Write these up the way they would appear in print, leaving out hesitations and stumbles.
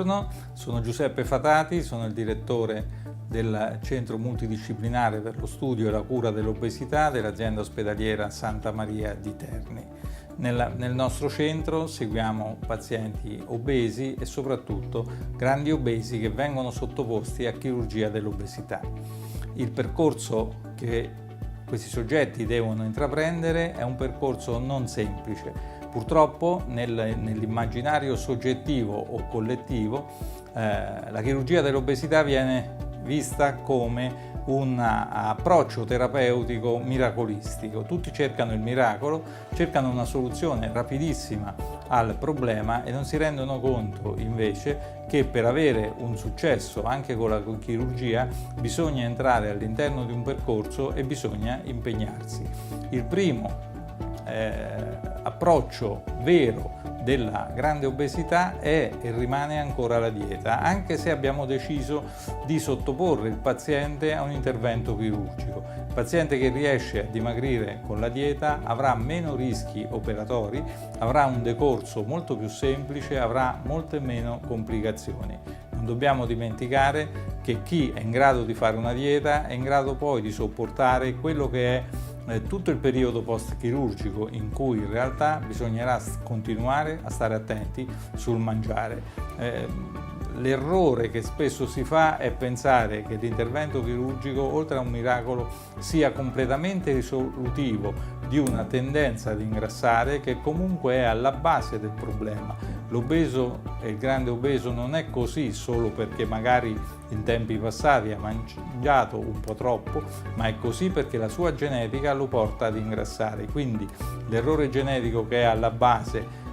Buongiorno, sono Giuseppe Fatati, sono il direttore del Centro Multidisciplinare per lo Studio e la Cura dell'Obesità dell'azienda ospedaliera Santa Maria di Terni. Nel nostro centro seguiamo pazienti obesi e soprattutto grandi obesi che vengono sottoposti a chirurgia dell'obesità. Il percorso che questi soggetti devono intraprendere è un percorso non semplice. Purtroppo nell'immaginario soggettivo o collettivo la chirurgia dell'obesità viene vista come un approccio terapeutico miracolistico. Tutti cercano il miracolo, cercano una soluzione rapidissima al problema e non si rendono conto invece che per avere un successo anche con la chirurgia bisogna entrare all'interno di un percorso e bisogna impegnarsi. Il primo approccio vero della grande obesità è e rimane ancora la dieta, anche se abbiamo deciso di sottoporre il paziente a un intervento chirurgico. Il paziente che riesce a dimagrire con la dieta avrà meno rischi operatori, avrà un decorso molto più semplice, avrà molte meno complicazioni. Non dobbiamo dimenticare che chi è in grado di fare una dieta è in grado poi di sopportare quello che è tutto il periodo post-chirurgico, in cui in realtà bisognerà continuare a stare attenti sul mangiare. L'errore che spesso si fa è pensare che l'intervento chirurgico, oltre a un miracolo, sia completamente risolutivo di una tendenza ad ingrassare che comunque è alla base del problema. L'obeso e il grande obeso non è così solo perché magari in tempi passati ha mangiato un po' troppo, ma è così perché la sua genetica lo porta ad ingrassare. Quindi l'errore genetico che è alla base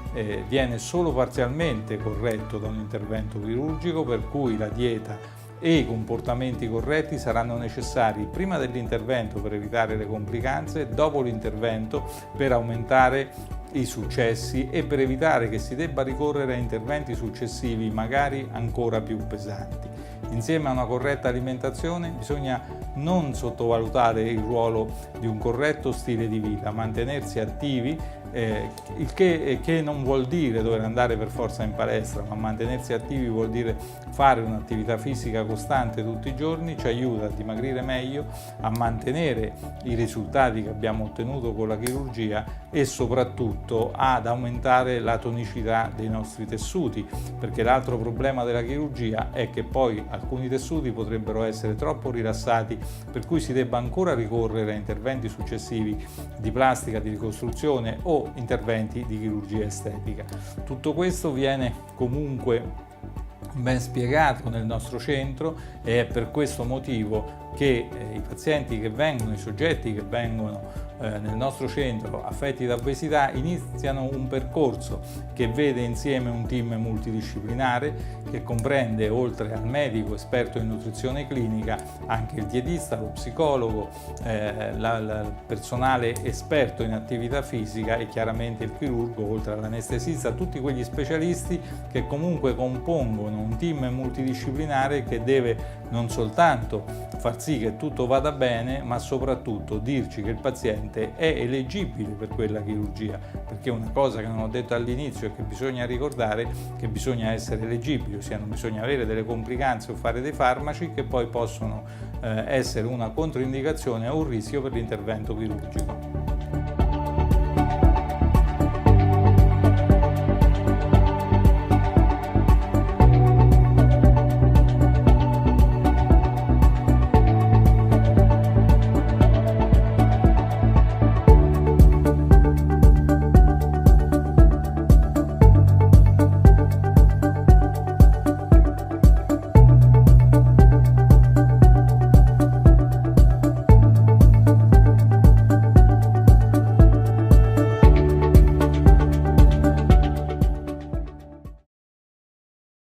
viene solo parzialmente corretto da un intervento chirurgico, per cui la dieta e i comportamenti corretti saranno necessari prima dell'intervento per evitare le complicanze, dopo l'intervento per aumentare i successi e per evitare che si debba ricorrere a interventi successivi magari ancora più pesanti. Insieme a una corretta alimentazione bisogna non sottovalutare il ruolo di un corretto stile di vita, mantenersi attivi, il che non vuol dire dover andare per forza in palestra, ma mantenersi attivi vuol dire fare un'attività fisica costante tutti i giorni, ci aiuta a dimagrire meglio, a mantenere i risultati che abbiamo ottenuto con la chirurgia e soprattutto ad aumentare la tonicità dei nostri tessuti, perché l'altro problema della chirurgia è che poi alcuni tessuti potrebbero essere troppo rilassati, per cui si debba ancora ricorrere a interventi successivi di plastica, di ricostruzione o interventi di chirurgia estetica. Tutto questo viene comunque ben spiegato nel nostro centro e è per questo motivo che i pazienti che vengono, i soggetti che vengono nel nostro centro affetti da obesità iniziano un percorso che vede insieme un team multidisciplinare che comprende, oltre al medico esperto in nutrizione clinica, anche il dietista, lo psicologo, il personale esperto in attività fisica e chiaramente il chirurgo, oltre all'anestesista, tutti quegli specialisti che comunque compongono un team multidisciplinare che deve non soltanto far sì che tutto vada bene, ma soprattutto dirci che il paziente è eleggibile per quella chirurgia, perché una cosa che non ho detto all'inizio è che bisogna ricordare che bisogna essere eleggibili, ossia non bisogna avere delle complicanze o fare dei farmaci che poi possono essere una controindicazione o un rischio per l'intervento chirurgico.